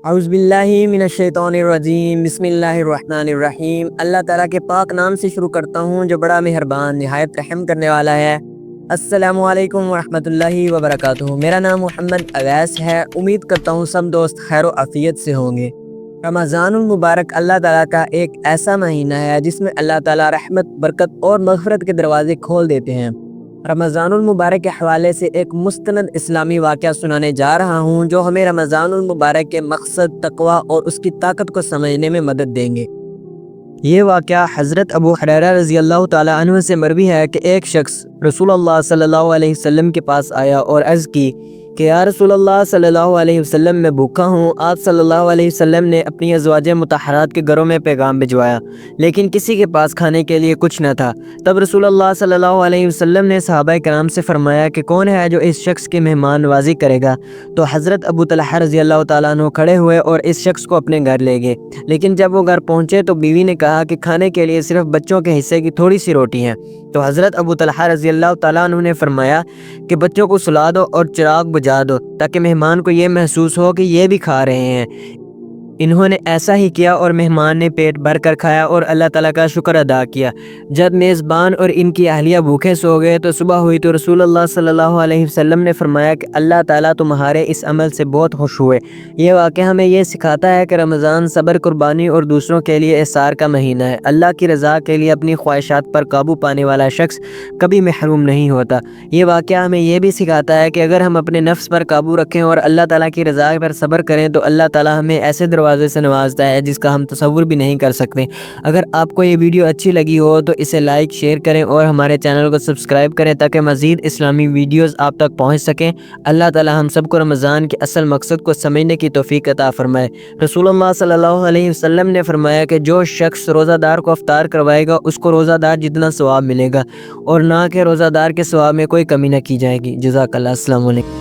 اعوذ باللہ من الشیطان الرجیم، بسم اللہ الرحمن الرحیم۔ اللہ تعالیٰ کے پاک نام سے شروع کرتا ہوں جو بڑا مہربان نہایت رحم کرنے والا ہے۔ السلام علیکم ورحمۃ اللہ وبرکاتہ۔ میرا نام محمد اویس ہے۔ امید کرتا ہوں سب دوست خیر و عافیت سے ہوں گے۔ رمضان المبارک اللہ تعالیٰ کا ایک ایسا مہینہ ہے جس میں اللہ تعالیٰ رحمت، برکت اور مغفرت کے دروازے کھول دیتے ہیں۔ رمضان المبارک کے حوالے سے ایک مستند اسلامی واقعہ سنانے جا رہا ہوں جو ہمیں رمضان المبارک کے مقصد، تقوی اور اس کی طاقت کو سمجھنے میں مدد دیں گے۔ یہ واقعہ حضرت ابو ہریرہ رضی اللہ تعالیٰ عنہ سے مروی ہے کہ ایک شخص رسول اللہ صلی اللہ علیہ وسلم کے پاس آیا اور عرض کی کہ یا رسول اللہ صلی اللہ علیہ وسلم، میں بھوکا ہوں۔ آپ صلی اللہ علیہ وسلم نے اپنی ازواج مطہرات کے گھروں میں پیغام بھجوایا لیکن کسی کے پاس کھانے کے لیے کچھ نہ تھا۔ تب رسول اللہ صلی اللہ علیہ وسلم نے صحابہ کرام سے فرمایا کہ کون ہے جو اس شخص کی مہمان نوازی کرے گا؟ تو حضرت ابو طلحہ رضی اللہ تعالیٰ عنہ کھڑے ہوئے اور اس شخص کو اپنے گھر لے گئے، لیکن جب وہ گھر پہنچے تو بیوی نے کہا کہ کھانے کے لیے صرف بچوں کے حصے کی تھوڑی سی روٹی ہے۔ تو حضرت ابو طلحہ رضی اللہ تعالیٰ عنہ نے فرمایا کہ بچوں کو سلا دو اور چراغ بجھا دو تاکہ مہمان کو یہ محسوس ہو کہ یہ بھی کھا رہے ہیں۔ انہوں نے ایسا ہی کیا اور مہمان نے پیٹ بھر کر کھایا اور اللہ تعالیٰ کا شکر ادا کیا۔ جب میزبان اور ان کی اہلیہ بھوکے سو گئے تو صبح ہوئی تو رسول اللہ صلی اللہ علیہ وسلم نے فرمایا کہ اللہ تعالیٰ تمہارے اس عمل سے بہت خوش ہوئے۔ یہ واقعہ ہمیں یہ سکھاتا ہے کہ رمضان صبر، قربانی اور دوسروں کے لیے احسار کا مہینہ ہے۔ اللہ کی رضا کے لیے اپنی خواہشات پر قابو پانے والا شخص کبھی محروم نہیں ہوتا۔ یہ واقعہ ہمیں یہ بھی سکھاتا ہے کہ اگر ہم اپنے نفس پر قابو رکھیں اور اللہ تعالیٰ کی رضا پر صبر کریں تو اللہ تعالیٰ ہمیں ایسے دروازے سے نوازتا ہے جس کا ہم تصور بھی نہیں کر سکتے۔ اگر آپ کو یہ ویڈیو اچھی لگی ہو تو اسے لائک، شیئر کریں اور ہمارے چینل کو سبسکرائب کریں تاکہ مزید اسلامی ویڈیوز آپ تک پہنچ سکیں۔ اللہ تعالیٰ ہم سب کو رمضان کے اصل مقصد کو سمجھنے کی توفیق عطا فرمائے۔ رسول اللہ صلی اللہ علیہ وسلم نے فرمایا کہ جو شخص روزہ دار کو افطار کروائے گا اس کو روزہ دار جتنا ثواب ملے گا اور نہ کہ روزہ دار کے ثواب میں کوئی کمی نہ کی جائے گی۔ جزاک اللہ۔ السلام علیکم۔